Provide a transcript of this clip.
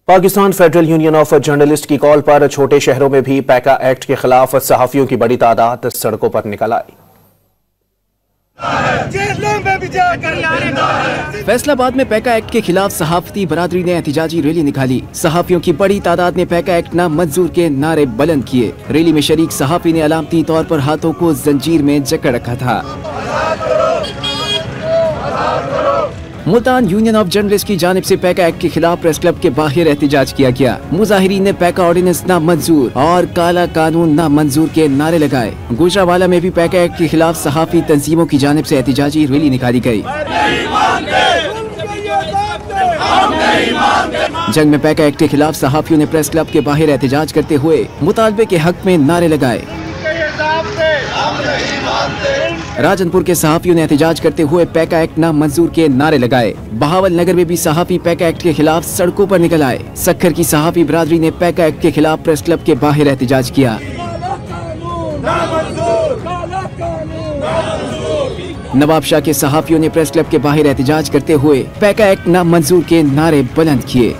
Pakistan federal union of journalist की call पर छोटे शहरों में भी पैका एक्ट के खिलाफ सहाफियों की बड़ी तादाद सड़कों पर निकल आई। फैसलाबाद में पैका एक्ट के खिलाफ सहाफती बरादरी ने एहतिजाजी रैली निकाली। सहाफियों की बड़ी तादाद ने पैका एक्ट नामंजूर के नारे बुलंद किए। रैली में शरीक सहाफी ने अलामती तौर पर हाथों को जंजीर में जकड़ रखा था। मुल्तान यूनियन ऑफ जर्नलिस्ट की जानिब से पैका एक्ट के खिलाफ प्रेस क्लब के बाहर एहतिजाज किया गया। मुजाहिरीन ने पैका ऑर्डिनेंस नामंजूर और काला कानून नामंजूर के नारे लगाए। गुजरावाला में भी पैका एक्ट के खिलाफ सहाफी तंजीमों की जानिब से एहतिजाजी रैली निकाली गई। जंग में पैका एक्ट के खिलाफ सहाफियों ने प्रेस क्लब के बाहर एहतिजाज करते हुए मुतालबे के हक में नारे लगाए। राजनपुर के सहाफियों ने एहतिजाज करते हुए पैका एक्ट नामंजूर के नारे लगाए। बहावल नगर में भी सहाफी पैका एक्ट के खिलाफ सड़कों पर निकल आए। सक्खर की सहाफी बिरादरी ने पैका एक्ट के खिलाफ प्रेस क्लब के बाहर एहतिजाज किया। नवाबशाह के सहाफियों ने प्रेस क्लब के बाहर एहतिजाज करते हुए पैका एक्ट नामंजूर के नारे बुलंद किए।